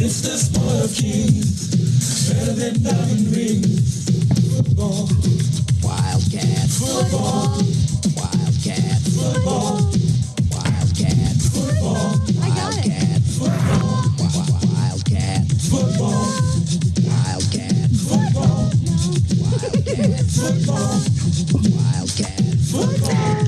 It's the sport of kings, better than diamond rings. Football, Wildcat, football, Wildcat, football, Wildcat, football. I got it. Football, Wildcat, football, Wildcat, football, Wildcat, football, Wildcat, football.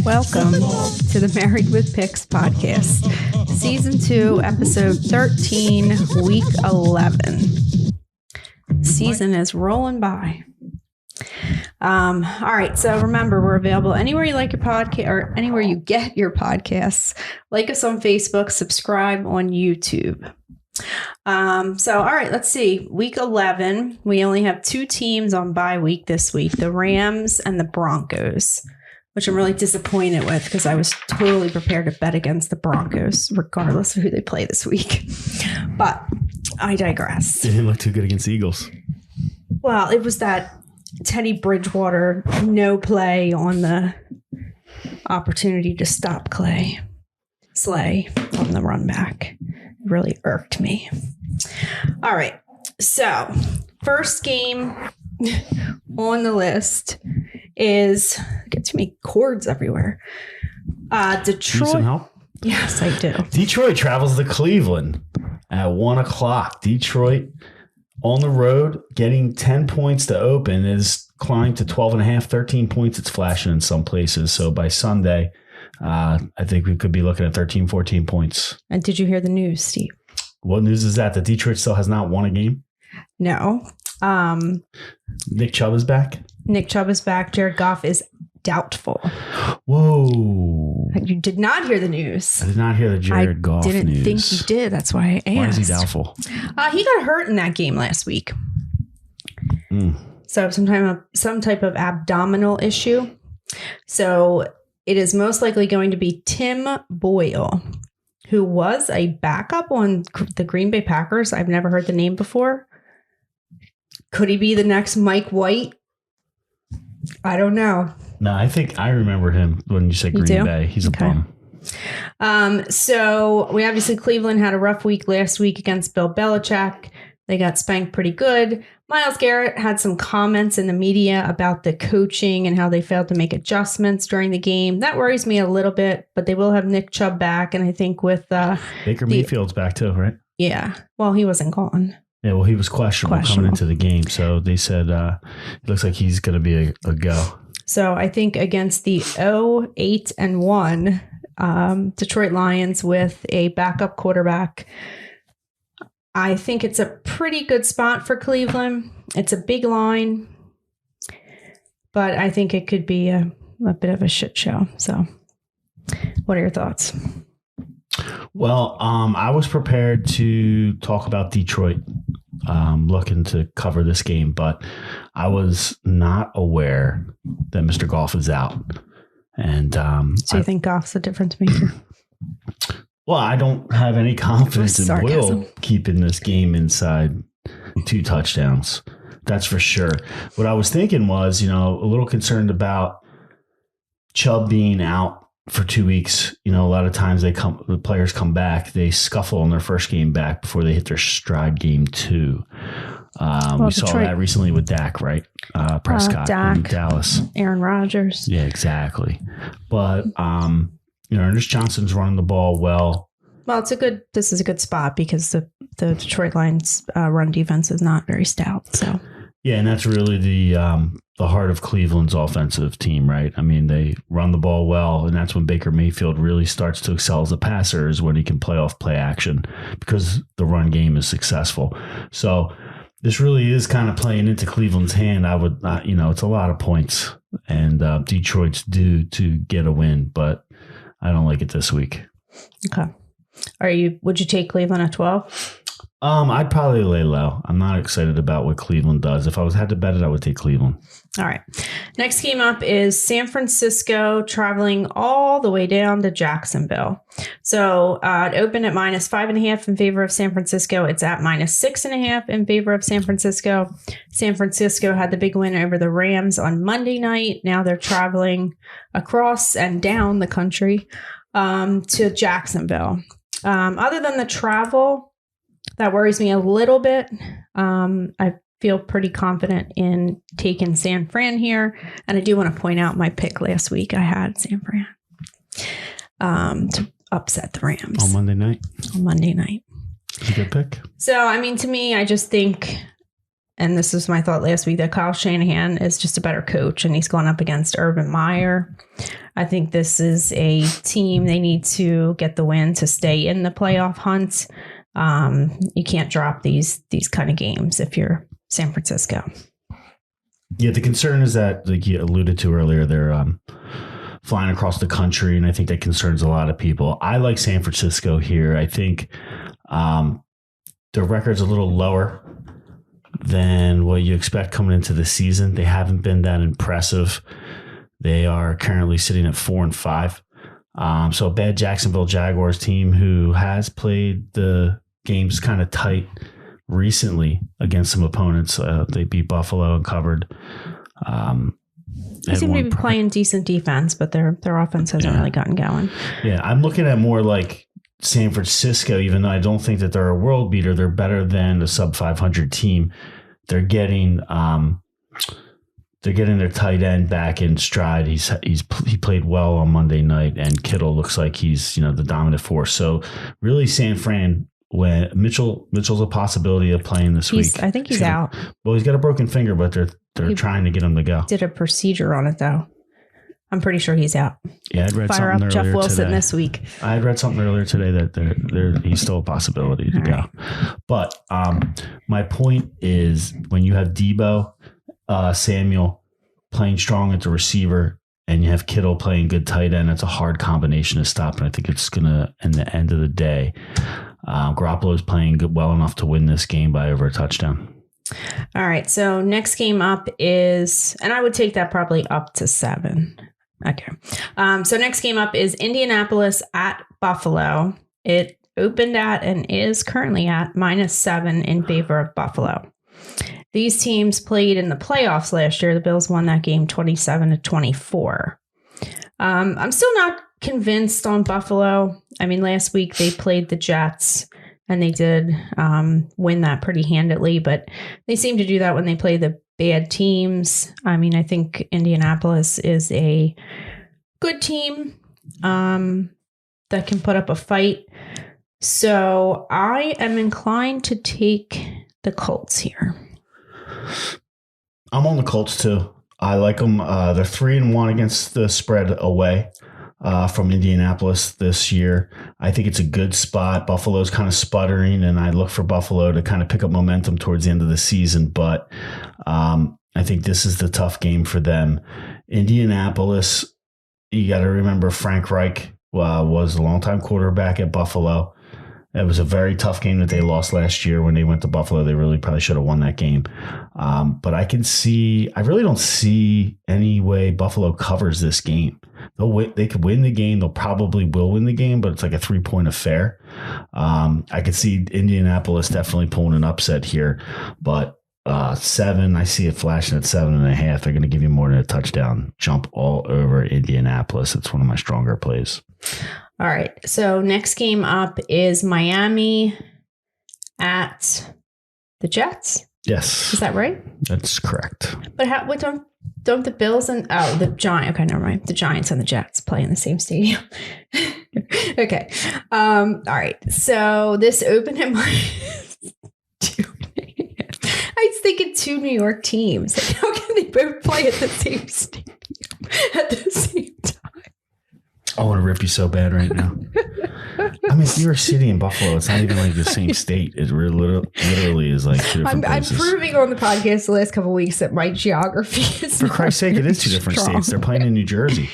Welcome to the Married with Picks podcast, Season 2, Episode 13, Week 11. Season is rolling by. All right, so remember, we're available anywhere you like your podcast or anywhere you get your podcasts. Like us on Facebook, subscribe on YouTube. So, all right, let's see. Week 11, we only have two teams on bye week this week, the Rams and the Broncos, which I'm really disappointed with because I was totally prepared to bet against the Broncos, regardless of who they play this week. But I digress. They didn't look too good against the Eagles. Well, it was that Teddy Bridgewater no play on the opportunity to stop Slay on the run back. It really irked me. All right. So, first game on the list is, get too many cords everywhere. Detroit. Need some help? Yes, I do. Detroit travels to Cleveland at 1 o'clock. Detroit on the road, getting 10 points to open, is climbing to 12.5, 13 points. It's flashing in some places. So by Sunday, I think we could be looking at 13, 14 points. And did you hear the news, Steve? What news is that? That Detroit still has not won a game? No. Nick Chubb is back? Nick Chubb is back. Jared Goff is doubtful. Whoa. You did not hear the news. I did not hear the Jared Goff news. I didn't think you did. That's why I asked. Why is he doubtful? He got hurt in that game last week. So some type of abdominal issue. So it is most likely going to be Tim Boyle, who was a backup on the Green Bay Packers. I've never heard the name before. Could he be the next Mike White? I don't know. No, I think I remember him when you said Green Bay. He's a bum. So we obviously, Cleveland had a rough week last week against Bill Belichick. They got spanked pretty good. Myles Garrett had some comments in the media about the coaching and how they failed to make adjustments during the game. That worries me a little bit, but they will have Nick Chubb back. And I think with Baker Mayfield's back too, right? Yeah. Well, he wasn't gone. Yeah, well, he was questionable coming into the game. So they said it looks like he's going to be a go. So I think against the 0-8-1 Detroit Lions with a backup quarterback, I think it's a pretty good spot for Cleveland. It's a big line, but I think it could be a bit of a shit show. So what are your thoughts? Well, I was prepared to talk about Detroit, looking to cover this game, but I was not aware that Mr. Goff is out. And so you think Goff's a difference maker? Well, I don't have any confidence in Will keeping this game inside 2 touchdowns. That's for sure. What I was thinking was, a little concerned about Chubb being out for 2 weeks. A lot of times the players come back, they scuffle in their first game back before they hit their stride game 2. We saw that recently with Dak, right? Prescott in Dallas. Aaron Rodgers. Yeah, exactly. But, Ernest Johnson's running the ball well. Well, this is a good spot because the Detroit Lions run defense is not very stout. So yeah, and that's really the heart of Cleveland's offensive team, right? I mean, they run the ball well, and that's when Baker Mayfield really starts to excel as a passer, is when he can play off play action because the run game is successful. So this really is kind of playing into Cleveland's hand. I would not, it's a lot of points, and Detroit's due to get a win, but I don't like it this week. Okay. Would you take Cleveland at 12? I'd probably lay low. I'm not excited about what Cleveland does. If I had to bet it, I would take Cleveland. All right. Next game up is San Francisco traveling all the way down to Jacksonville. So it opened at -5.5 in favor of San Francisco. It's at -6.5 in favor of San Francisco. San Francisco had the big win over the Rams on Monday night. Now they're traveling across and down the country to Jacksonville. Other than the travel, That worries me a little bit. I feel pretty confident in taking San Fran here. And I do want to point out my pick last week. I had San Fran to upset the Rams. On Monday night? On Monday night. It's a good pick. So, I mean, to me, I just think, and this was my thought last week, that Kyle Shanahan is just a better coach, and he's going up against Urban Meyer. I think this is a team, they need to get the win to stay in the playoff hunt. You can't drop these kind of games if you're San Francisco. Yeah, the concern is that, like you alluded to earlier, they're flying across the country, and I think that concerns a lot of people. I like San Francisco here. I think their record's a little lower than what you expect coming into the season. They haven't been that impressive. They are currently sitting at 4-5. So a bad Jacksonville Jaguars team who has played the games kind of tight recently against some opponents. They beat Buffalo and covered. They seem to be playing decent defense, but their offense hasn't really gotten going. Yeah, I'm looking at more like San Francisco, even though I don't think that they're a world beater. They're better than a sub 500 team. They're getting their tight end back in stride. He played well on Monday night, and Kittle looks like he's the dominant force. So really, San Fran, when Mitchell's a possibility of playing this week. I think he's out. Well, he's got a broken finger, but they're trying to get him to go. Did a procedure on it though. I'm pretty sure he's out. Yeah, I'd read Fire something up earlier Jeff Wilson today. this week. I had read something earlier today that he's still a possibility to go. But my point is, when you have Debo Samuel playing strong at the receiver, and you have Kittle playing good tight end, it's a hard combination to stop. And I think it's going to, in the end of the day, Garoppolo is playing well enough to win this game by over a touchdown. All right. So next game up is, and I would take that probably up to 7. Okay. So next game up is Indianapolis at Buffalo. It opened at and is currently at -7 in favor of Buffalo. These teams played in the playoffs last year. The Bills won that game 27-24. I'm still not convinced on Buffalo. I mean, last week they played the Jets and they did win that pretty handily, but they seem to do that when they play the bad teams. I mean, I think Indianapolis is a good team that can put up a fight. So I am inclined to take the Colts here. I'm on the Colts too. I like them. They're 3-1 against the spread away from Indianapolis this year. I think it's a good spot. Buffalo's kind of sputtering, and I look for Buffalo to kind of pick up momentum towards the end of the season. But I think this is the tough game for them. Indianapolis, you got to remember Frank Reich was a longtime quarterback at Buffalo. It was a very tough game that they lost last year when they went to Buffalo. They really probably should have won that game. But I really don't see any way Buffalo covers this game. They could win the game. They'll probably will win the game, but it's like a 3-point affair. I could see Indianapolis definitely pulling an upset here, but 7, I see it flashing at 7.5. They're going to give you more than a touchdown. Jump all over Indianapolis. It's one of my stronger plays. All right. So next game up is Miami at the Jets. Yes. Is that right? That's correct. But don't the Bills and the Giants? Okay, never mind. The Giants and the Jets play in the same stadium. Okay. All right. So this opened at my. I was thinking 2 New York teams. Like, how can they both play at the same stadium at the same time? I want to rip you so bad right now. I mean, New York City and Buffalo, it's not even like the same state. It literally is like 2 different places. I'm proving on the podcast the last couple of weeks that my geography is For Christ's sake, it is 2 different states. They're playing in New Jersey.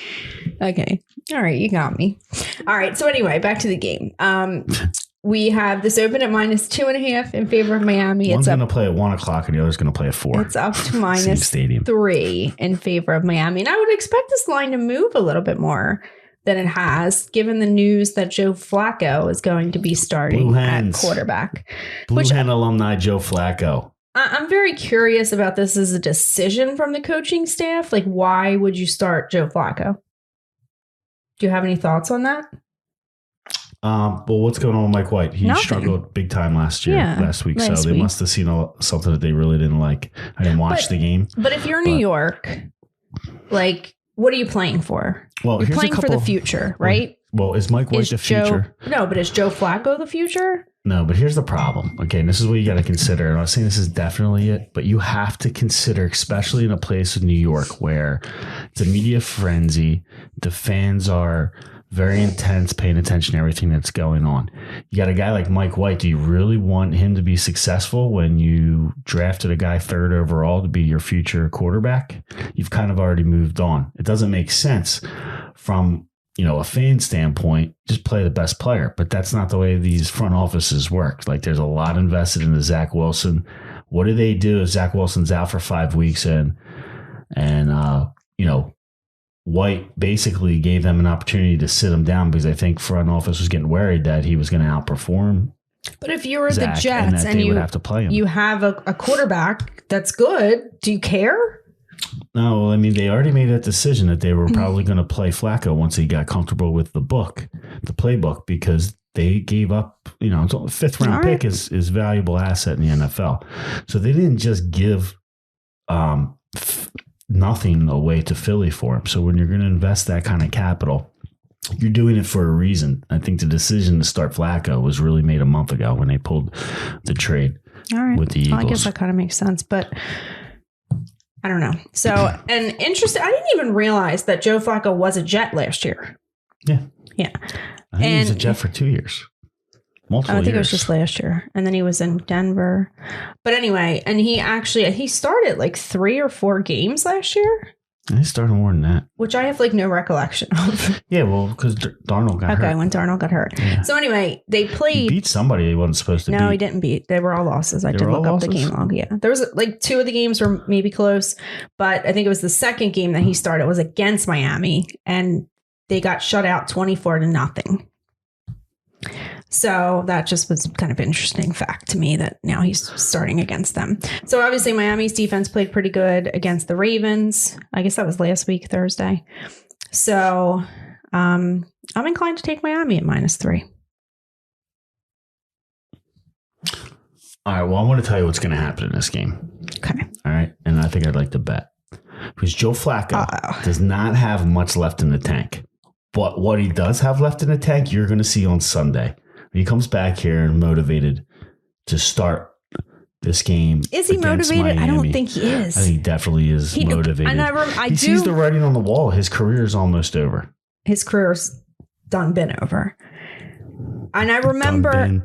Okay. All right. You got me. All right. So anyway, back to the game. We have this open at -2.5 in favor of Miami. One's going to play at 1 o'clock and the other's going to play at 4. It's up to -3 in favor of Miami. And I would expect this line to move a little bit more than it has, given the news that Joe Flacco is going to be starting at quarterback. Blue Hen alumni Joe Flacco. I'm very curious about this as a decision from the coaching staff. Like, why would you start Joe Flacco? Do you have any thoughts on that? Well, what's going on with Mike White? He Nothing. Struggled big time last week. So they must have seen something that they really didn't like. I didn't watch the game. But if you're New York, like, what are you playing for? Well, you're playing for the future, right? Well, is Mike White the future? No, but is Joe Flacco the future? No, but here's the problem. Okay, and this is what you got to consider. I'm not saying this is definitely it, but you have to consider, especially in a place in New York where it's a media frenzy, the fans are very intense, paying attention to everything that's going on. You got a guy like Mike White. Do you really want him to be successful when you drafted a guy 3rd overall to be your future quarterback? You've kind of already moved on. It doesn't make sense from a fan standpoint, just play the best player. But that's not the way these front offices work. Like, there's a lot invested into Zach Wilson. What do they do if Zach Wilson's out for 5 weeks and White basically gave them an opportunity to sit him down because I think front office was getting worried that he was going to outperform. But if you were Zach the Jets and you would have to play him, you have a quarterback that's good. Do you care? No, well, I mean, they already made that decision that they were probably going to play Flacco once he got comfortable with the playbook, because they gave up, it's a 5th round pick is valuable asset in the NFL. So they didn't just give nothing away to Philly for him. So when you're going to invest that kind of capital, you're doing it for a reason. I think the decision to start Flacco was really made a month ago when they pulled the trade with the Eagles. Well, I guess that kind of makes sense, but I don't know. So, and interesting, I didn't even realize that Joe Flacco was a Jet last year. Yeah. Yeah. I think he was a Jet for 2 years. Multiple years. I think it was just last year. And then he was in Denver. But anyway, and he started like 3 or 4 games last year. He started more than that. Which I have like no recollection of. Yeah, well, because Darnold got hurt. Okay, when Darnold got hurt. Yeah. So anyway, they played. He beat somebody he wasn't supposed to beat. No, he didn't beat. They were all losses. I did look up the game log. Yeah. There was like 2 of the games were maybe close. But I think it was the second game that he started was against Miami. And they got shut out 24-0. So that just was kind of an interesting fact to me that now he's starting against them. So obviously Miami's defense played pretty good against the Ravens. I guess that was last week, Thursday. So I'm inclined to take Miami at -3. All right. Well, I want to tell you what's going to happen in this game. Okay. All right. And I think I'd like to bet. Because Joe Flacco does not have much left in the tank. But what he does have left in the tank, you're going to see on Sunday. He comes back here and motivated to start this game. Is he motivated? Miami. I don't think he is. I think he definitely is motivated. And he sees the writing on the wall. His career is almost over. His career's been over. And I remember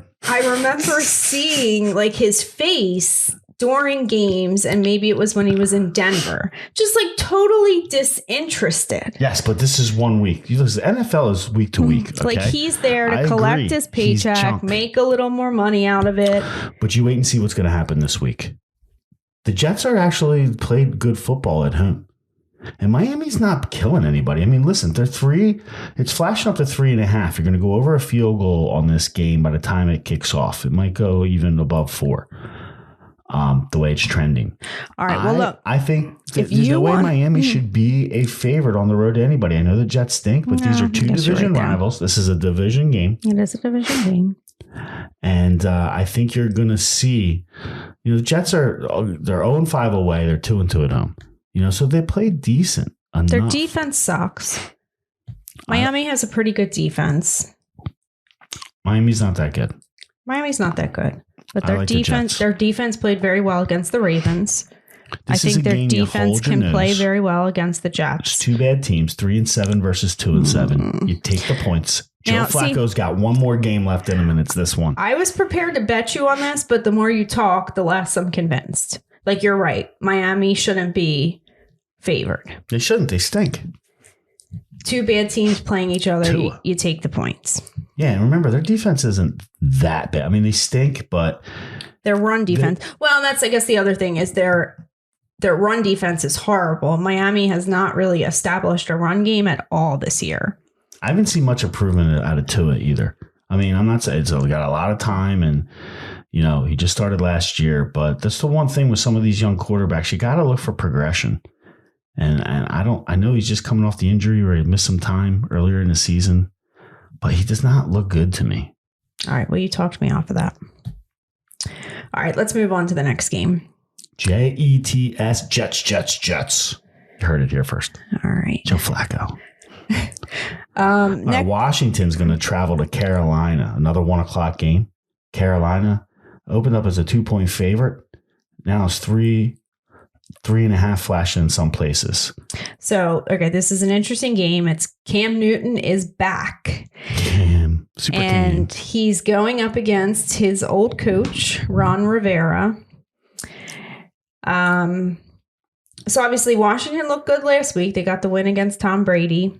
seeing like his face during games, and maybe it was when he was in Denver, just like totally disinterested. Yes, but this is 1 week. The NFL is week to week. Okay? Like he's there to collect his paycheck, make a little more money out of it. But you wait and see what's going to happen this week. The Jets are actually played good football at home. And Miami's not killing anybody. I mean, listen, they're 3. It's flashing up to 3.5. You're going to go over a field goal on this game by the time it kicks off. It might go even above 4. The way it's trending. All right. Well, look, I think there's no way Miami should be a favorite on the road to anybody. I know the Jets stink, but these are 2 division rivals. This is a division game. It is a division game. And I think you're going to see, the Jets they're 0-5 away. They're 2-2 at home. So they play decent enough. Their defense sucks. Miami has a pretty good defense. Miami's not that good. Miami's not that good. But their defense played very well against the Ravens. I think their defense can play very well against the Jets. It's 2 bad teams, 3-7 versus 2-7. You take the points. Joe Flacco's got 1 more game left in him, and it's this one. I was prepared to bet you on this, but the more you talk, the less I'm convinced. Like, you're right. Miami shouldn't be favored. They shouldn't. They stink. 2 bad teams playing each other, you take the points. Yeah, and remember, their defense isn't that bad. I mean, they stink, but their run defense. Well, that's, I guess, the other thing is their run defense is horrible. Miami has not really established a run game at all this year. I haven't seen much improvement out of Tua either. I mean, I'm not saying he got a lot of time, and he just started last year. But that's the one thing with some of these young quarterbacks, you got to look for progression. And I know he's just coming off the injury where he missed some time earlier in the season. but he does not look good to me. All right. Well, you talked me off of that. All right. Let's move on to the next game. Jets, Jets. You heard it here first. All right. Joe Flacco. Washington's going to travel to Carolina. Another 1:00 game. Carolina opened up as a 2-point favorite. Now it's 3.5 flashing in some places. So, okay, this is an interesting game. It's Cam Newton is back. Super and Cam. He's going up against his old coach, Ron Rivera. So obviously Washington looked good last week. They got the win against Tom Brady.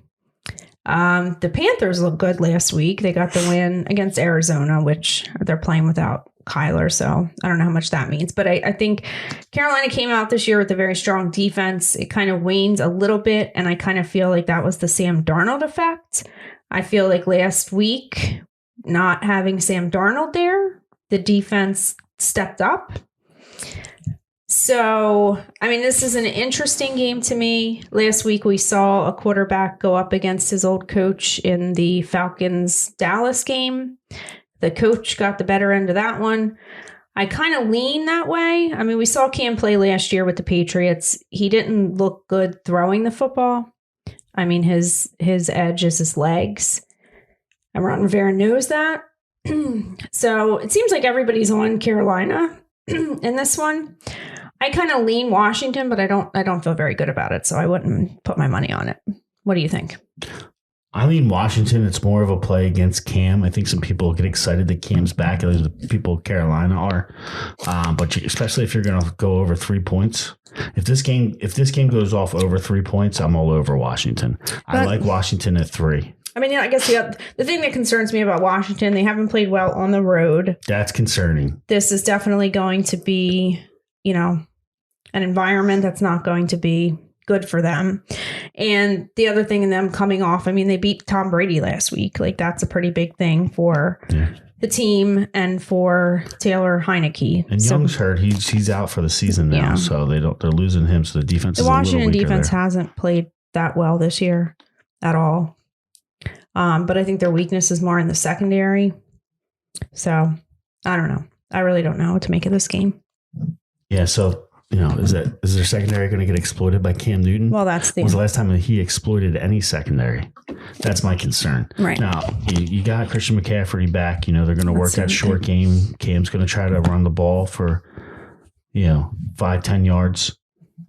The Panthers looked good last week. They got the win against Arizona, which they're playing without Kyler. So I don't know how much that means. But I think Carolina came out this year with a very strong defense. It kind of wanes a little bit. And I kind of feel like that was the Sam Darnold effect. I feel like last week, not having Sam Darnold there, the defense stepped up. So, I mean, this is an interesting game to me. Last week, we saw a quarterback go up against his old coach in the Falcons-Dallas game. The coach got the better end of that one. I kind of lean that way. I mean, we saw Cam play last year with the Patriots. He didn't look good throwing the football. I mean, his edge is his legs. And Ron Rivera knows that. So it seems like everybody's on Carolina in this one. I kind of lean Washington, but I don't feel very good about it, so I wouldn't put my money on it. What do you think? I lean Washington. It's more of a play against Cam. I think some people get excited that Cam's back. At least the people in Carolina are, but especially if you're going to go over 3 points. If this game goes off over 3 points, I'm all over Washington. I like Washington at 3. I mean, I guess the thing that concerns me about Washington, they haven't played well on the road. That's concerning. This is definitely going to be, an environment that's not going to be good for them. And the other thing in them coming off, I mean, they beat Tom Brady last week. Like, that's a pretty big thing for the team and for Taylor Heineke. And Young's hurt. He's out for the season now, so they're losing him. So the defense is a little weaker. The Washington defense hasn't played that well this year at all. But I think their weakness is more in the secondary. So I don't know. I really don't know what to make of this game. Yeah. So, is their secondary going to get exploited by Cam Newton? Well, that's When was the last time that he exploited any secondary? That's my concern. Right. Now, you got Christian McCaffrey back. They're going to work that short game. Cam's going to try to run the ball for, 5-10 yards.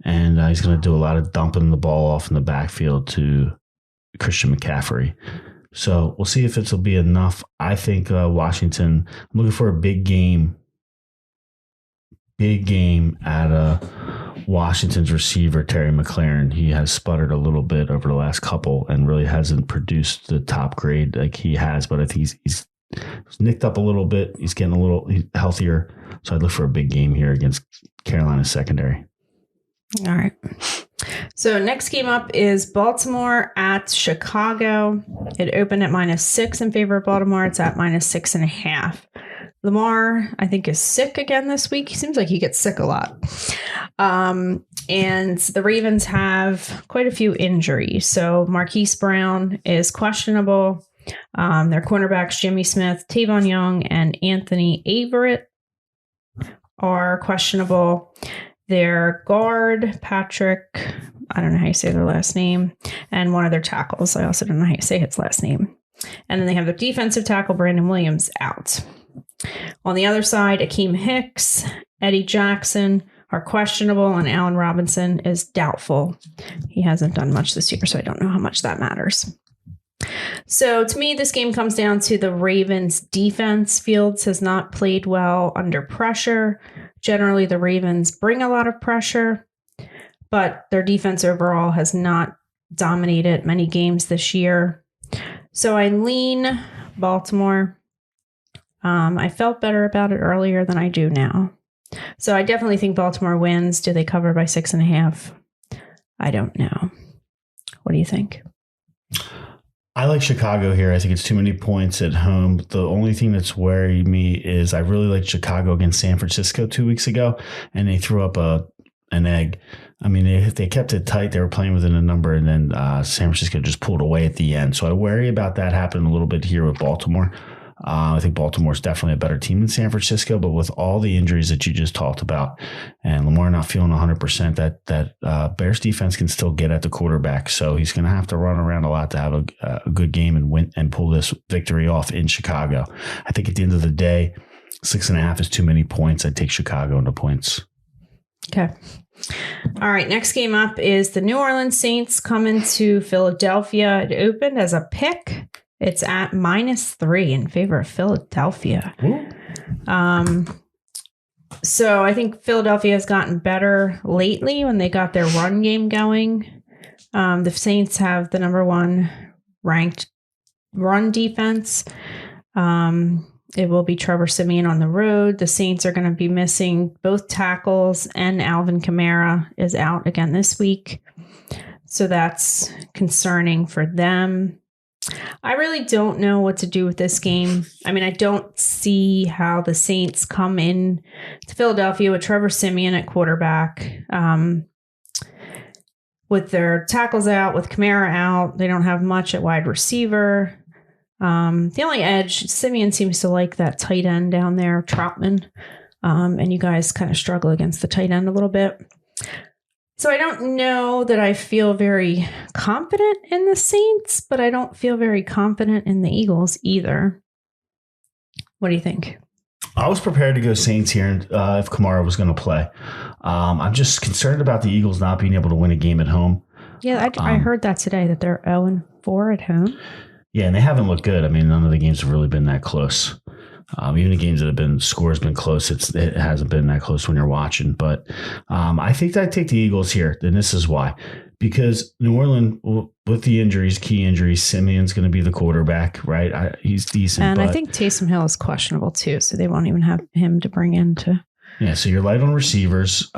And he's going to do a lot of dumping the ball off in the backfield to Christian McCaffrey. So we'll see if it will be enough. I think Washington, I'm looking for a big game out of Washington's receiver, Terry McLaurin. He has sputtered a little bit over the last couple and really hasn't produced the top grade like he has, but I think he's nicked up a little bit. He's getting a little healthier. So I'd look for a big game here against Carolina's secondary. All right. So next game up is Baltimore at Chicago. It opened at -6 in favor of Baltimore. It's at -6.5. Lamar, I think, is sick again this week. He seems like he gets sick a lot. And the Ravens have quite a few injuries. So Marquise Brown is questionable. Their cornerbacks, Jimmy Smith, Tavon Young, and Anthony Averett are questionable. Their guard, Patrick, I don't know how you say their last name, and one of their tackles, I also don't know how you say his last name. And then they have their defensive tackle, Brandon Williams, out. On the other side, Akeem Hicks, Eddie Jackson are questionable, and Allen Robinson is doubtful. He hasn't done much this year, so I don't know how much that matters. So to me, this game comes down to the Ravens' defense. Fields has not played well under pressure. Generally, the Ravens bring a lot of pressure, but their defense overall has not dominated many games this year. So I lean Baltimore. I felt better about it earlier than I do now. So I definitely think Baltimore wins. Do they cover by 6.5? I don't know. What do you think? I like Chicago here. I think it's too many points at home. The only thing that's worrying me is I really liked Chicago against San Francisco 2 weeks ago, and they threw up an egg. I mean, they kept it tight. They were playing within a number, and then San Francisco just pulled away at the end. So I worry about that happening a little bit here with Baltimore. I think Baltimore is definitely a better team than San Francisco, but with all the injuries that you just talked about and Lamar not feeling 100%, that Bears defense can still get at the quarterback. So he's going to have to run around a lot to have a good game and win and pull this victory off in Chicago. I think at the end of the day, 6.5 is too many points. I'd take Chicago into points. Okay. All right. Next game up is the New Orleans Saints coming to Philadelphia. It opened as a pick. It's at -3 in favor of Philadelphia. So I think Philadelphia has gotten better lately when they got their run game going. The Saints have the number 1 ranked run defense. It will be Trevor Siemian on the road. The Saints are going to be missing both tackles, and Alvin Kamara is out again this week. So that's concerning for them. I really don't know what to do with this game. I mean, I don't see how the Saints come in to Philadelphia with Trevor Siemian at quarterback, with their tackles out, with Kamara out. They don't have much at wide receiver. The only edge, Siemian seems to like that tight end down there, Troutman, and you guys kind of struggle against the tight end a little bit. So I don't know that I feel very confident in the Saints, but I don't feel very confident in the Eagles either. What do you think? I was prepared to go Saints here if Kamara was going to play. I'm just concerned about the Eagles not being able to win a game at home. Yeah, I heard that today, that they're 0-4 at home. Yeah, and they haven't looked good. I mean, none of the games have really been that close. Even the games that have been scores been close, it hasn't been that close when you're watching. But I think I'd take the Eagles here, and this is why. Because New Orleans, with the injuries, key injuries, Simeon's going to be the quarterback, right? He's decent. And I think Taysom Hill is questionable too, so they won't even have him to bring into. Yeah, so you're light on receivers.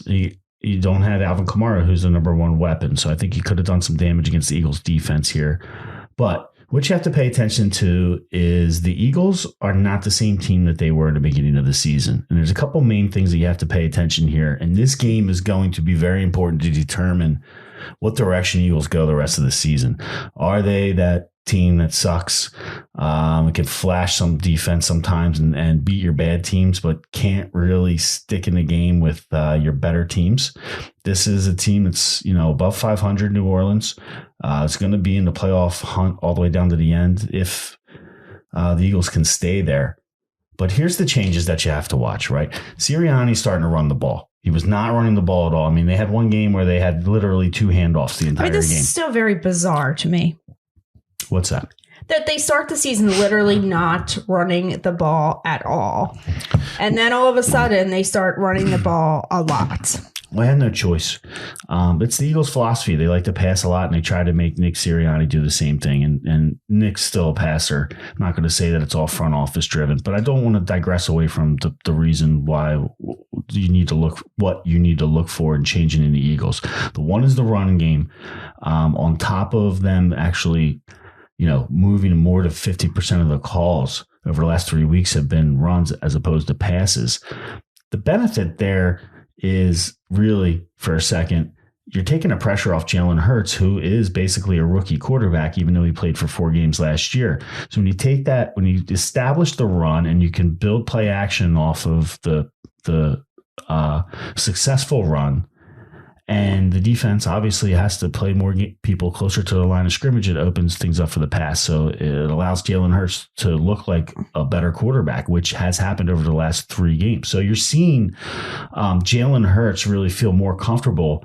You don't have Alvin Kamara, who's the number 1 weapon. So I think you could have done some damage against the Eagles defense here. But what you have to pay attention to is the Eagles are not the same team that they were at the beginning of the season. And there's a couple main things that you have to pay attention here. And this game is going to be very important to determine what direction Eagles go the rest of the season. Are they that team that sucks, can flash some defense sometimes and beat your bad teams, but can't really stick in the game with your better teams? This is a team that's, above 500, New Orleans. It's going to be in the playoff hunt all the way down to the end if the Eagles can stay there. But here's the changes that you have to watch, right? Sirianni's starting to run the ball. He was not running the ball at all. I mean, they had one game where they had literally 2 handoffs the entire game. This is still very bizarre to me. What's that? That they start the season literally not running the ball at all. And then all of a sudden they start running the ball a lot. Well, I had no choice. It's the Eagles' philosophy. They like to pass a lot, and they try to make Nick Sirianni do the same thing. And Nick's still a passer. I'm not going to say that it's all front office driven, but I don't want to digress away from the reason why you need to look for in changing in the Eagles. The one is the run game. On top of them actually, moving more to 50% of the calls over the last 3 weeks have been runs as opposed to passes. The benefit there is really, for a second, you're taking the pressure off Jalen Hurts, who is basically a rookie quarterback, even though he played for 4 games last year. So when you take that, when you establish the run and you can build play action off of the successful run, and the defense obviously has to play more people closer to the line of scrimmage, it opens things up for the pass. So it allows Jalen Hurts to look like a better quarterback, which has happened over the last 3 games. So you're seeing Jalen Hurts really feel more comfortable.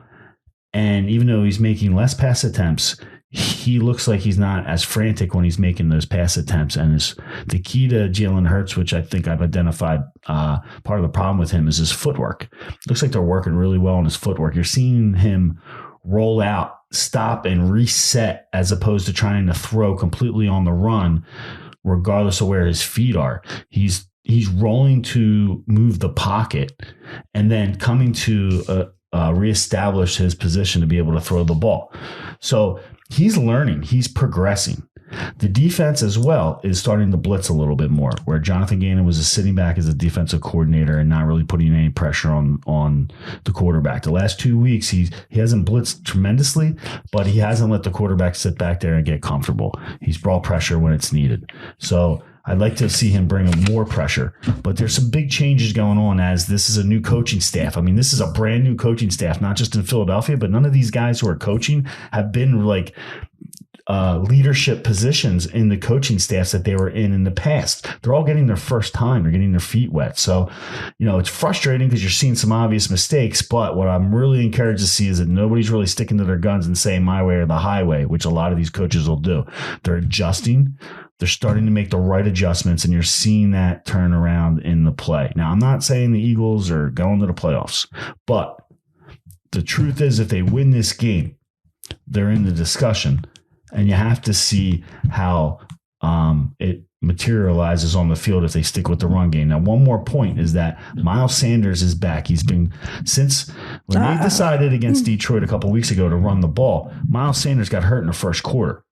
And even though he's making less pass attempts, he looks like he's not as frantic when he's making those pass attempts. And the key to Jalen Hurts, which I think I've identified part of the problem with him, is his footwork. Looks like they're working really well on his footwork. You're seeing him roll out, stop, and reset as opposed to trying to throw completely on the run, regardless of where his feet are. He's rolling to move the pocket and then coming to reestablish his position to be able to throw the ball. So he's learning. He's progressing. The defense as well is starting to blitz a little bit more, where Jonathan Gannon was sitting back as a defensive coordinator and not really putting any pressure on the quarterback. The last 2 weeks, he hasn't blitzed tremendously, but he hasn't let the quarterback sit back there and get comfortable. He's brought pressure when it's needed. So I'd like to see him bring more pressure, but there's some big changes going on as this is a new coaching staff. I mean, this is a brand new coaching staff, not just in Philadelphia, but none of these guys who are coaching have been like leadership positions in the coaching staffs that they were in the past. They're all getting their first time. They're getting their feet wet. So, it's frustrating because you're seeing some obvious mistakes, but what I'm really encouraged to see is that nobody's really sticking to their guns and saying my way or the highway, which a lot of these coaches will do. They're adjusting. They're starting to make the right adjustments, and you're seeing that turn around in the play. Now, I'm not saying the Eagles are going to the playoffs, but the truth is if they win this game, they're in the discussion. And you have to see how it materializes on the field if they stick with the run game. Now, one more point is that Miles Sanders is back. He's been since when they decided against Detroit a couple of weeks ago to run the ball. Miles Sanders got hurt in the first quarter.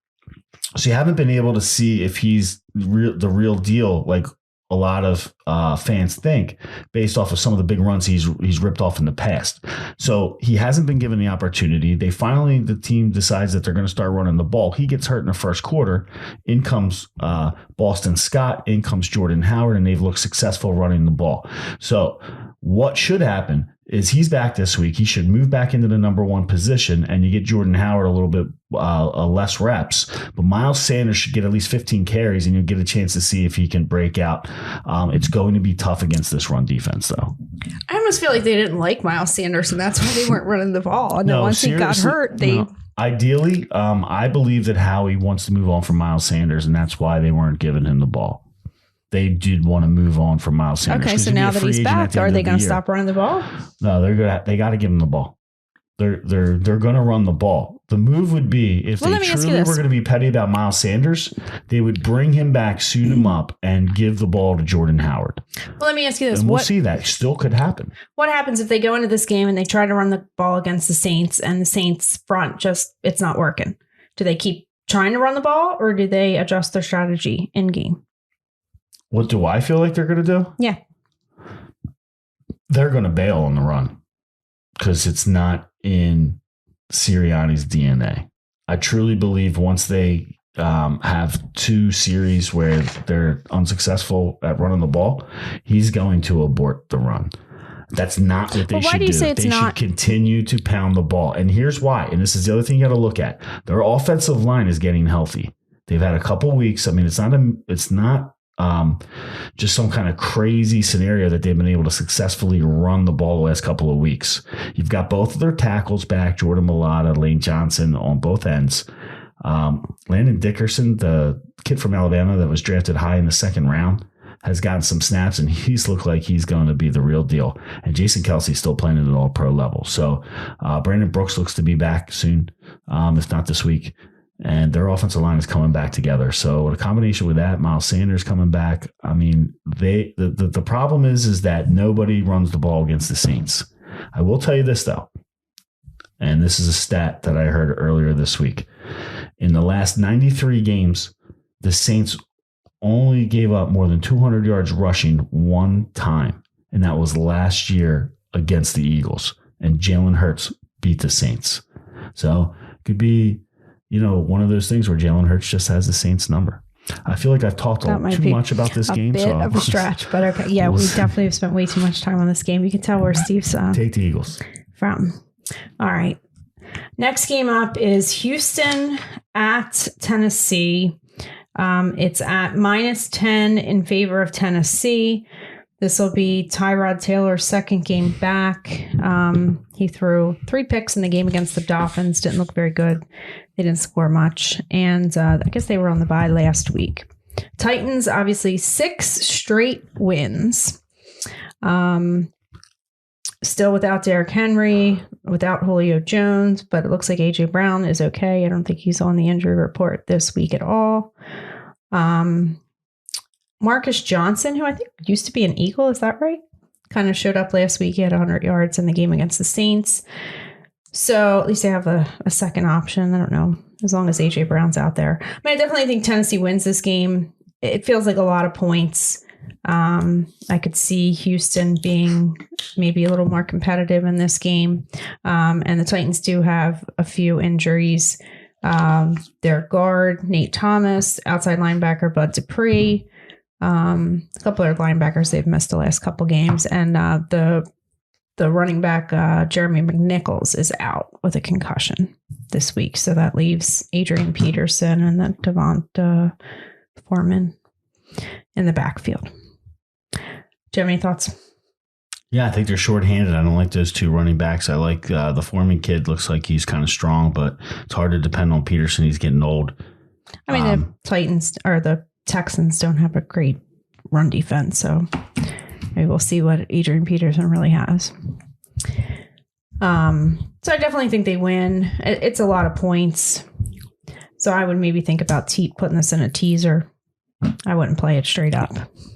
So you haven't been able to see if he's the real deal like a lot of fans think based off of some of the big runs he's ripped off in the past. So he hasn't been given the opportunity. The team decides that they're going to start running the ball. He gets hurt in the first quarter. In comes Boston Scott. In comes Jordan Howard, and they've looked successful running the ball. So what should happen is he's back this week. He should move back into the number one position, and you get Jordan Howard a little bit less reps. But Miles Sanders should get at least 15 carries, and you'll get a chance to see if he can break out. It's going to be tough against this run defense, though. I almost feel like they didn't like Miles Sanders, and that's why they weren't running the ball. And then once he got hurt, Ideally, I believe that Howie wants to move on from Miles Sanders, and that's why they weren't giving him the ball. They did want to move on from Miles Sanders. Okay, so now that he's back, are they going to stop running the ball? No, they got to give him the ball. They're going to run the ball. The move would be if they truly were going to be petty about Miles Sanders, they would bring him back, suit him up, and give the ball to Jordan Howard. Well, let me ask you this. And we'll see that still could happen. What happens if they go into this game and they try to run the ball against the Saints and the Saints front it's not working? Do they keep trying to run the ball, or do they adjust their strategy in game? What do I feel like they're going to do? Yeah. They're going to bail on the run because it's not in Sirianni's DNA. I truly believe once they have 2 series where they're unsuccessful at running the ball, he's going to abort the run. That's not what they should do. They should continue to pound the ball. And here's why. And this is the other thing you got to look at. Their offensive line is getting healthy. They've had a couple weeks. I mean, it's not just some kind of crazy scenario that they've been able to successfully run the ball the last couple of weeks. You've got both of their tackles back, Jordan Mailata, Lane Johnson on both ends. Landon Dickerson, the kid from Alabama that was drafted high in the second round, has gotten some snaps, and he's looked like he's going to be the real deal. And Jason Kelsey's still playing at an all-pro level. So Brandon Brooks looks to be back soon, if not this week. And their offensive line is coming back together. So a combination with that, Miles Sanders coming back. I mean, the problem is that nobody runs the ball against the Saints. I will tell you this, though, and this is a stat that I heard earlier this week. In the last 93 games, the Saints only gave up more than 200 yards rushing one time, and that was last year against the Eagles. And Jalen Hurts beat the Saints. So it could be one of those things where Jalen Hurts just has the Saints number. I feel like I've talked too much about this game. A bit of a stretch, but okay. Yeah, we definitely have spent way too much time on this game. You can tell where Steve's take the Eagles from. All right. Next game up is Houston at Tennessee. It's at -10 in favor of Tennessee. This will be Tyrod Taylor's second game back. He threw 3 picks in the game against the Dolphins. Didn't look very good. They didn't score much. And I guess they were on the bye last week. Titans, obviously, 6 straight wins. Still without Derrick Henry, without Julio Jones, but it looks like A.J. Brown is okay. I don't think he's on the injury report this week at all. Marcus Johnson, who I think used to be an Eagle, is that right? Kind of showed up last week. He had 100 yards in the game against the Saints. So at least they have a second option. I don't know, as long as A.J. Brown's out there. I definitely think Tennessee wins this game. It feels like a lot of points. I could see Houston being maybe a little more competitive in this game. And the Titans do have a few injuries. Their guard, Nate Thomas, outside linebacker, Bud Dupree, a couple of linebackers they've missed the last couple games. And the running back, Jeremy McNichols, is out with a concussion this week. So that leaves Adrian Peterson and then Devonta Foreman in the backfield. Do you have any thoughts? Yeah, I think they're shorthanded. I don't like those two running backs. I like the Foreman kid. Looks like he's kind of strong, but it's hard to depend on Peterson. He's getting old. I mean, the Titans or the Texans don't have a great run defense, so maybe we'll see what Adrian Peterson really has. So I definitely think they win. It's a lot of points. So I would maybe think about putting this in a teaser. I wouldn't play it straight up.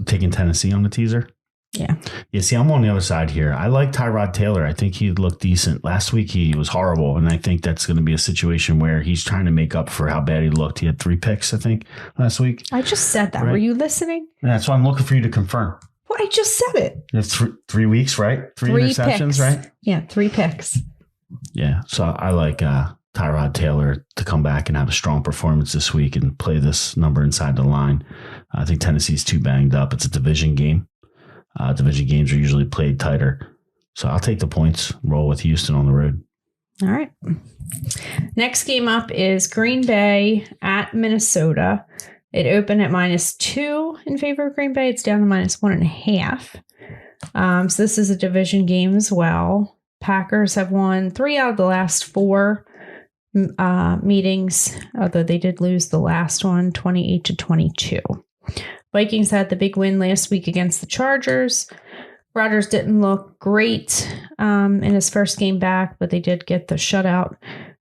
Taking Tennessee on the teaser? Yeah. Yeah, see, I'm on the other side here. I like Tyrod Taylor. I think he looked decent. Last week he was horrible, and I think that's going to be a situation where he's trying to make up for how bad he looked. He had 3 picks, I think, last week. I just said that. Right? Were you listening? Yeah, that's why I'm looking for you to confirm. Well, I just said it. It's 3 weeks, right? 3 interceptions, picks. Right? Yeah, 3 picks. Yeah, so I like Tyrod Taylor to come back and have a strong performance this week and play this number inside the line. I think Tennessee's too banged up. It's a division game. Division games are usually played tighter. So I'll take the points, roll with Houston on the road. All right. Next game up is Green Bay at Minnesota. It opened at -2 in favor of Green Bay. It's down to -1.5. So this is a division game as well. Packers have won 3 out of the last 4 meetings, although they did lose the last one, 28-22. Vikings had the big win last week against the Chargers. Rodgers didn't look great in his first game back, but they did get the shutout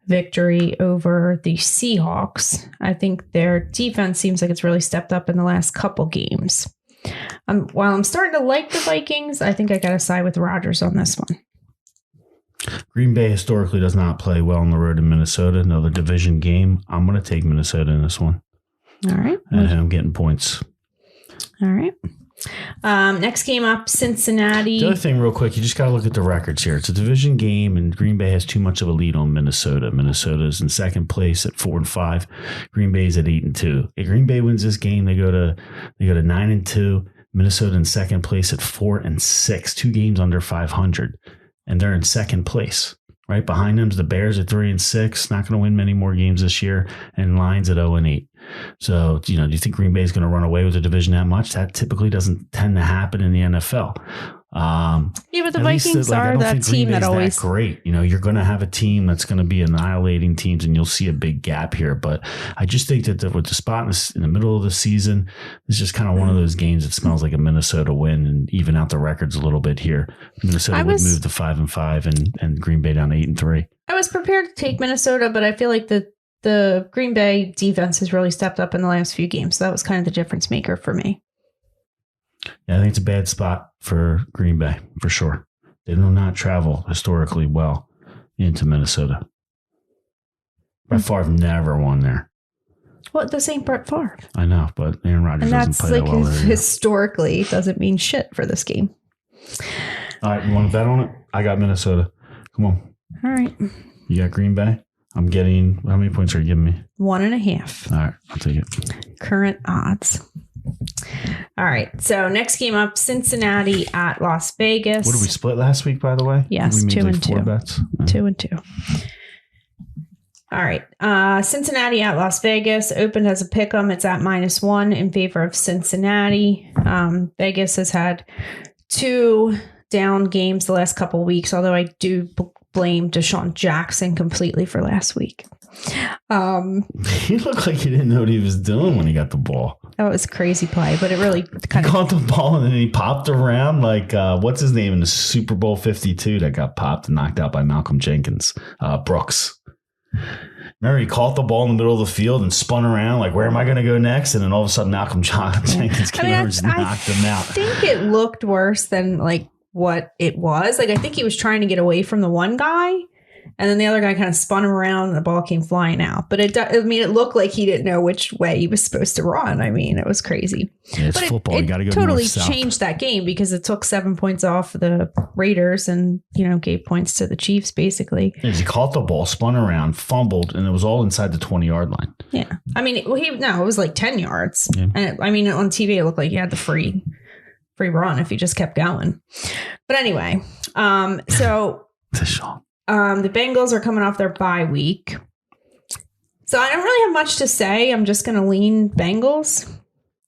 victory over the Seahawks. I think their defense seems like it's really stepped up in the last couple games. While I'm starting to like the Vikings, I think I got to side with Rodgers on this one. Green Bay historically does not play well on the road in Minnesota. Another division game. I'm going to take Minnesota in this one. All right. And I'm getting points. All right. Next game up, Cincinnati. The other thing, real quick, you just got to look at the records here. It's a division game, and Green Bay has too much of a lead on Minnesota. Minnesota is in second place at 4-5. Green Bay is at 8-2. If Green Bay wins this game, they go to 9-2. Minnesota in second place at 4-6. 2 games under 500, and they're in second place. Right behind them is the Bears at 3-6. Not going to win many more games this year, and Lions at 0-8. So, do you think Green Bay is going to run away with the division that much? That typically doesn't tend to happen in the NFL. Yeah, but the Vikings are that team that always great. You're going to have a team that's going to be annihilating teams, and you'll see a big gap here. But I just think that with the spot in the middle of the season, it's just kind of one of those games that smells like a Minnesota win and even out the records a little bit here. Minnesota would move to 5-5 and Green Bay down to 8-3. I was prepared to take Minnesota, but I feel like the Green Bay defense has really stepped up in the last few games. So that was kind of the difference maker for me. Yeah, I think it's a bad spot for Green Bay, for sure. They do not travel historically well into Minnesota. Brett Favre never won there. Well, this ain't Brett Favre. I know, but Aaron Rodgers doesn't play that well there. Historically doesn't mean shit for this game. All right, you want to bet on it? I got Minnesota. Come on. All right. You got Green Bay? I'm getting, how many points are you giving me? 1.5. All right, I'll take it. Current odds. All right. So next game up, Cincinnati at Las Vegas. What did we split last week, by the way? Yes, we 2-2. 4 bets. 2-2. All right. Cincinnati at Las Vegas opened as a pick'em. It's at -1 in favor of Cincinnati. Vegas has had 2 down games the last couple of weeks, although I do blame Deshaun Jackson completely for last week. He looked like he didn't know what he was doing when he got the ball. That was a crazy play, but it really kind of caught the ball and then he popped around like what's his name in the Super Bowl 52 that got popped and knocked out by Malcolm Jenkins, Brooks. Remember, he caught the ball in the middle of the field and spun around like, where am I going to go next? And then all of a sudden, Malcolm Jenkins came over and just knocked him out. I think it looked worse than like what it was. Like, I think he was trying to get away from the one guy, And then the other guy kind of spun him around and the ball came flying out. But it looked like he didn't know which way he was supposed to run. I mean, it was crazy. Yeah, it's football. You got to go totally north, changed that game because it took 7 points off the Raiders and, gave points to the Chiefs, basically. As he caught the ball, spun around, fumbled, and it was all inside the 20-yard line. Yeah. I mean, it was like 10 yards. Yeah. And on TV, it looked like he had the free run if he just kept going. But anyway, so the Bengals are coming off their bye week. So I don't really have much to say. I'm just going to lean Bengals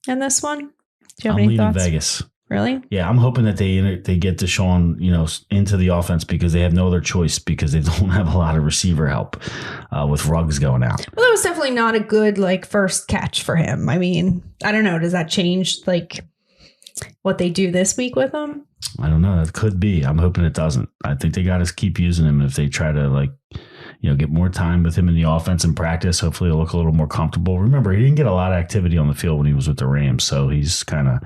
in this one. Do you have any thoughts? Vegas. Really? Yeah, I'm hoping that they get Deshaun, into the offense because they have no other choice because they don't have a lot of receiver help with Ruggs going out. Well, that was definitely not a good first catch for him. I mean, I don't know. Does that change what they do this week with him? I don't know. It could be. I'm hoping it doesn't. I think they got to keep using him if they try to get more time with him in the offense and practice. Hopefully he'll look a little more comfortable. Remember, he didn't get a lot of activity on the field when he was with the Rams, so he's kind of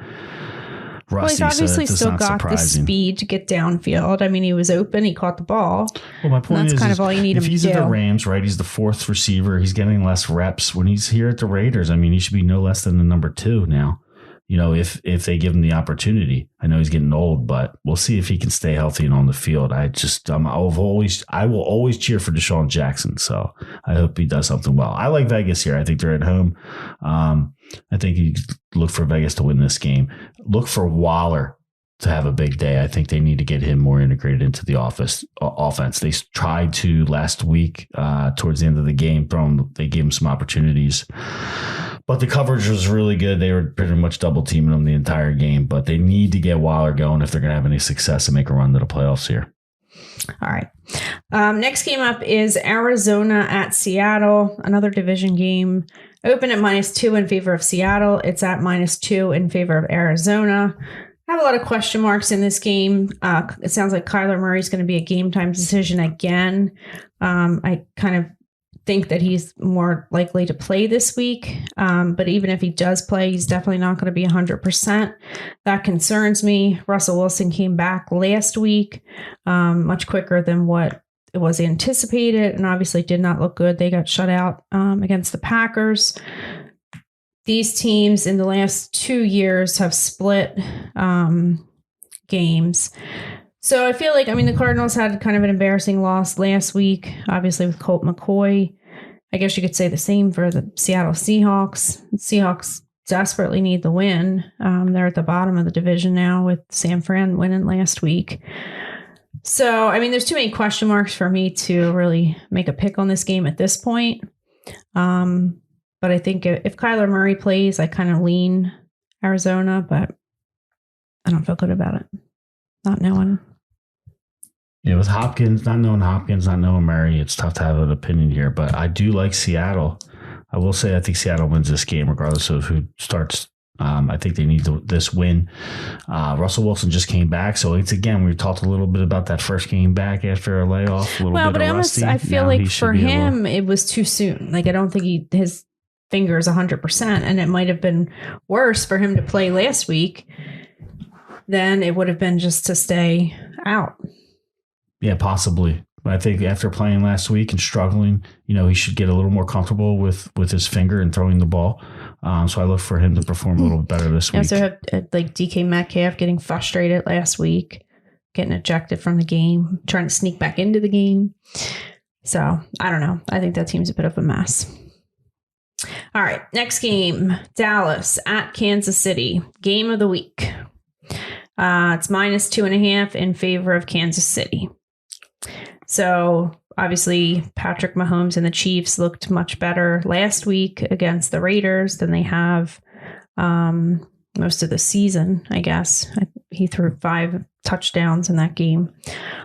rusty. Well, he's obviously still got surprising. The speed to get downfield. I mean, he was open. He caught the ball. Well, my point is, kind of all you need him to do. If he's at the Rams, right, he's the fourth receiver. He's getting less reps. When he's here at the Raiders, I mean, he should be no less than the number 2 now. If they give him the opportunity. I know he's getting old, but we'll see if he can stay healthy and on the field. I will always cheer for Deshaun Jackson. So I hope he does something well. I like Vegas here. I think they're at home. I think you look for Vegas to win this game. Look for Waller to have a big day. I think they need to get him more integrated into the offense. They tried to last week towards the end of the game. They gave him some opportunities. But the coverage was really good. They were pretty much double teaming them the entire game. But they need to get Waller going if they're going to have any success and make a run to the playoffs here. All right. Next game up is Arizona at Seattle. Another division game. Open at -2 in favor of Seattle. It's at -2 in favor of Arizona. I have a lot of question marks in this game. It sounds like Kyler Murray is going to be a game time decision again. I kind of think that he's more likely to play this week. But even if he does play, he's definitely not going to be 100%. That concerns me. Russell Wilson came back last week much quicker than what it was anticipated and obviously did not look good. They got shut out against the Packers. These teams in the last 2 years have split games. So I feel like, the Cardinals had kind of an embarrassing loss last week, obviously with Colt McCoy. I guess you could say the same for the Seattle Seahawks. The Seahawks desperately need the win. They're at the bottom of the division now with San Fran winning last week. So, there's too many question marks for me to really make a pick on this game at this point. But I think if Kyler Murray plays, I kind of lean Arizona, but I don't feel good about it. Not knowing. Yeah, with Hopkins, not knowing Murray, it's tough to have an opinion here. But I do like Seattle. I will say I think Seattle wins this game regardless of who starts. I think they need this win. Russell Wilson just came back. So we talked a little bit about that first game back after a layoff. I feel like for him, it was too soon. I don't think his finger is 100%. And it might have been worse for him to play last week than it would have been just to stay out. Yeah, possibly. But I think after playing last week and struggling, he should get a little more comfortable with his finger and throwing the ball. So I look for him to perform a little better this week. You also have DK Metcalf getting frustrated last week, getting ejected from the game, trying to sneak back into the game. So I don't know. I think that team's a bit of a mess. All right, next game, Dallas at Kansas City. Game of the week. It's -2.5 in favor of Kansas City. So obviously Patrick Mahomes and the Chiefs looked much better last week against the Raiders than they have most of the season, I guess. He threw 5 touchdowns in that game.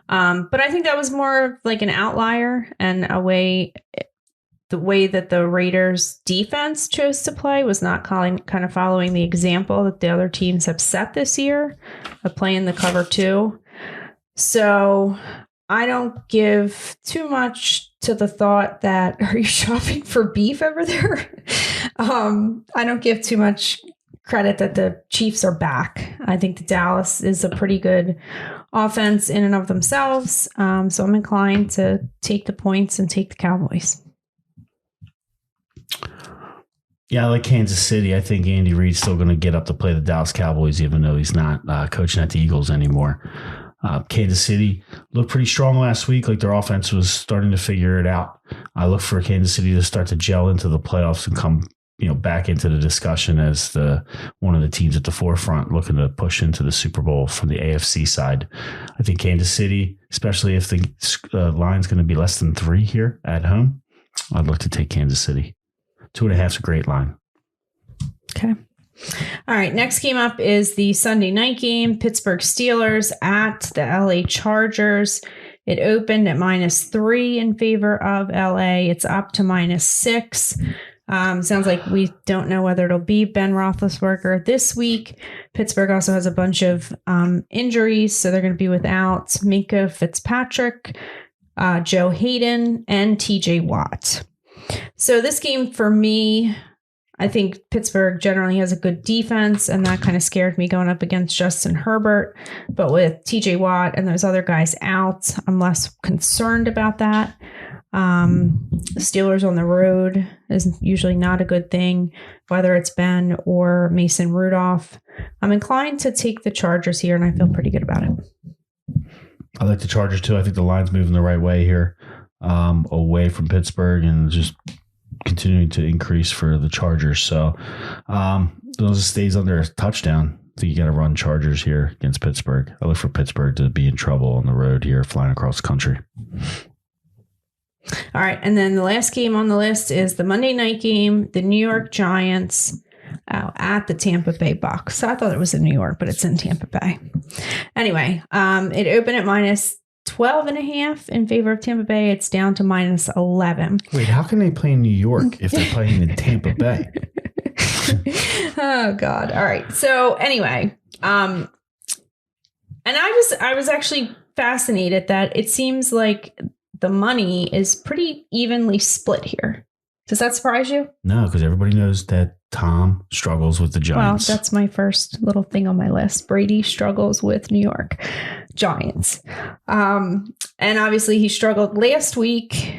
But I think that was more like an outlier and the way that the Raiders defense chose to play was not kind of following the example that the other teams have set this year of playing the cover 2. So I don't give too much to the thought that, are you shopping for beef over there? I don't give too much credit that the Chiefs are back. I think the Dallas is a pretty good offense in and of themselves. So I'm inclined to take the points and take the Cowboys. Yeah, I like Kansas City. I think Andy Reid's still going to get up to play the Dallas Cowboys, even though he's not coaching at the Eagles anymore. Kansas City looked pretty strong last week. Like their offense was starting to figure it out. I look for Kansas City to start to gel into the playoffs and come, back into the discussion as one of the teams at the forefront looking to push into the Super Bowl from the AFC side. I think Kansas City, especially if the line's going to be less than 3 here at home, I'd look to take Kansas City. 2.5 is a great line. Okay. All right. Next game up is the Sunday night game. Pittsburgh Steelers at the LA Chargers. It opened at -3 in favor of LA. It's up to -6. Sounds like we don't know whether it'll be Ben Roethlisberger this week. Pittsburgh also has a bunch of injuries, so they're going to be without Minkah Fitzpatrick, Joe Hayden, and TJ Watt. So this game for me, I think Pittsburgh generally has a good defense, and that kind of scared me going up against Justin Herbert. But with TJ Watt and those other guys out, I'm less concerned about that. The Steelers on the road is usually not a good thing, whether it's Ben or Mason Rudolph. I'm inclined to take the Chargers here, and I feel pretty good about it. I like the Chargers too. I think the line's moving the right way here, away from Pittsburgh, and just continuing to increase for the Chargers. So those stays under a touchdown. I think you got to run Chargers here against Pittsburgh. I look for Pittsburgh to be in trouble on the road here, flying across the country. All right. And then the last game on the list is the Monday night game, the New York Giants at the Tampa Bay Bucks. So I thought it was in New York, but it's in Tampa Bay. Anyway, it opened at -12.5 in favor of Tampa Bay. It's down to -11. Wait, how can they play in New York if they're playing in Tampa Bay? Oh God. All right. So anyway, and I was actually fascinated that it seems like the money is pretty evenly split here. Does that surprise you? No, because everybody knows that Tom struggles with the Giants. Well, that's my first little thing on my list. Brady struggles with New York Giants. And obviously he struggled last week.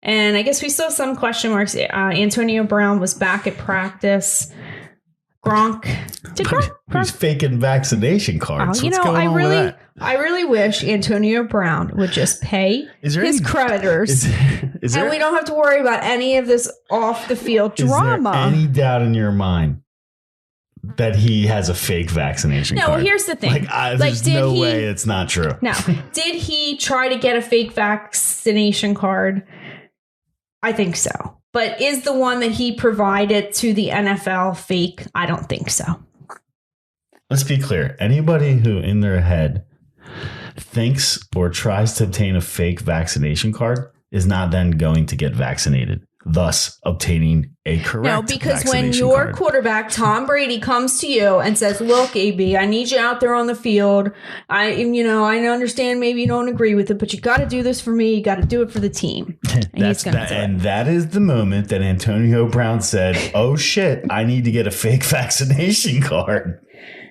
And I guess we saw some question marks. Antonio Brown was back at practice. Gronk. He's faking vaccination cards. What's going on with that? I really wish Antonio Brown would just pay his creditors. And we don't have to worry about any of this off the field drama. Is there any doubt in your mind that he has a fake vaccination card? No, here's the thing. There's no way it's not true. No. Did he try to get a fake vaccination card? I think so. But is the one that he provided to the NFL fake? I don't think so. Let's be clear. Anybody who in their head thinks or tries to obtain a fake vaccination card is not then going to get vaccinated, thus obtaining a correct No, because when your card. Quarterback, Tom Brady, comes to you and says, look, AB, I need you out there on the field. I understand maybe you don't agree with it, but you got to do this for me. You got to do it for the team. And that is the moment that Antonio Brown said, oh, shit, I need to get a fake vaccination card.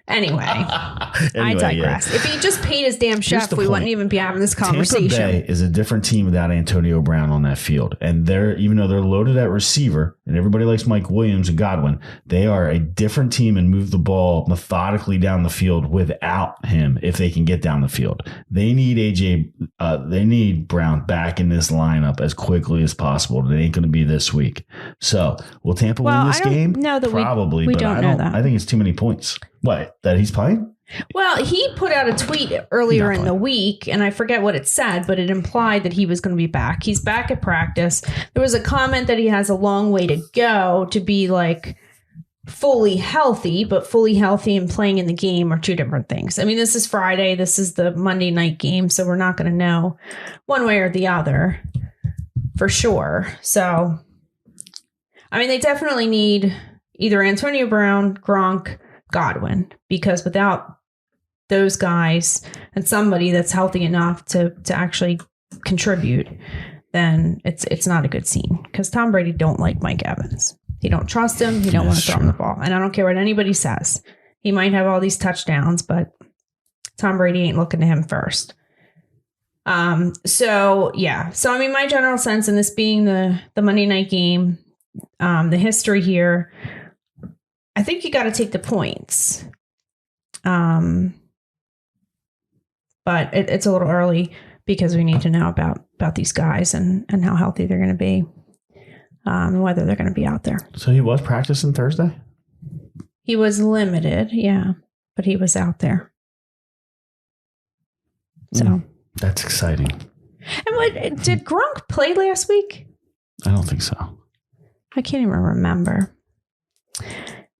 Anyway, I digress. Yeah. If he just paid his damn chef, we wouldn't even be having this conversation. Tampa Bay is a different team without Antonio Brown on that field. And even though they're loaded at receiver and everybody likes Mike Williams and Godwin, they are a different team and move the ball methodically down the field without him if they can get down the field. They need they need Brown back in this lineup as quickly as possible. It ain't going to be this week. So will Tampa win this game? No, that probably, we don't know that. I think it's too many points. What? That he's playing? Well, he put out a tweet earlier in the week, and I forget what it said, but it implied that he was going to be back. He's back at practice. There was a comment that he has a long way to go to be like fully healthy, but fully healthy and playing in the game are two different things. I mean, this is Friday. This is the Monday night game, so we're not going to know one way or the other for sure. So, I mean, they definitely need either Antonio Brown, Gronk, Godwin, because without those guys and somebody that's healthy enough to actually contribute, then it's not a good scene because Tom Brady don't like Mike Evans. He don't trust him. He don't want to throw him the ball. And I don't care what anybody says. He might have all these touchdowns, but Tom Brady ain't looking to him first. So I mean, my general sense in this being the Monday night game, the history here, I think you got to take the points. But it's a little early because we need to know about these guys and how healthy they're going to be, and whether they're going to be out there. So he was practicing Thursday? He was limited, yeah, but he was out there. So that's exciting. And did Gronk play last week? I don't think so. I can't even remember.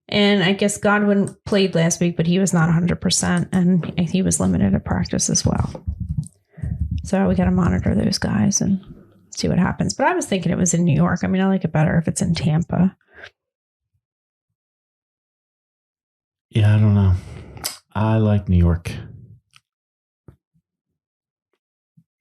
And I guess Godwin played last week, but he was not 100%, and he was limited at practice as well. So we got to monitor those guys and see what happens. But I was thinking it was in New York. I mean, I like it better if it's in Tampa. Yeah, I don't know. I like New York.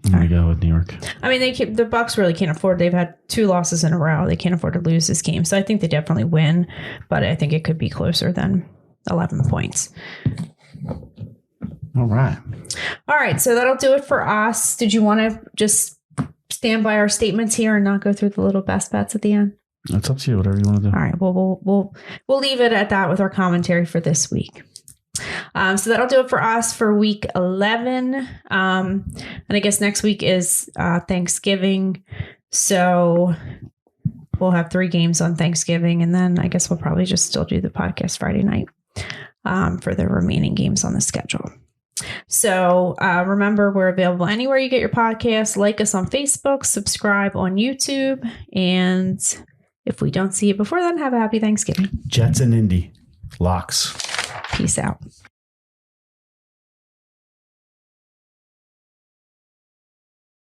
I'm going to go with New York. I mean, the Bucs really can't afford. They've had 2 losses in a row. They can't afford to lose this game. So I think they definitely win, but I think it could be closer than 11 points. All right. All right. So that'll do it for us. Did you want to just stand by our statements here and not go through the little best bets at the end? It's up to you. Whatever you want to do. All right. Well, we'll leave it at that with our commentary for this week. So that'll do it for us for week 11. And I guess next week is Thanksgiving. So we'll have 3 games on Thanksgiving. And then I guess we'll probably just still do the podcast Friday night for the remaining games on the schedule. So remember, we're available anywhere you get your podcasts. Like us on Facebook, subscribe on YouTube. And if we don't see you before then, have a happy Thanksgiving. Jets and Indy. Locks. Peace out.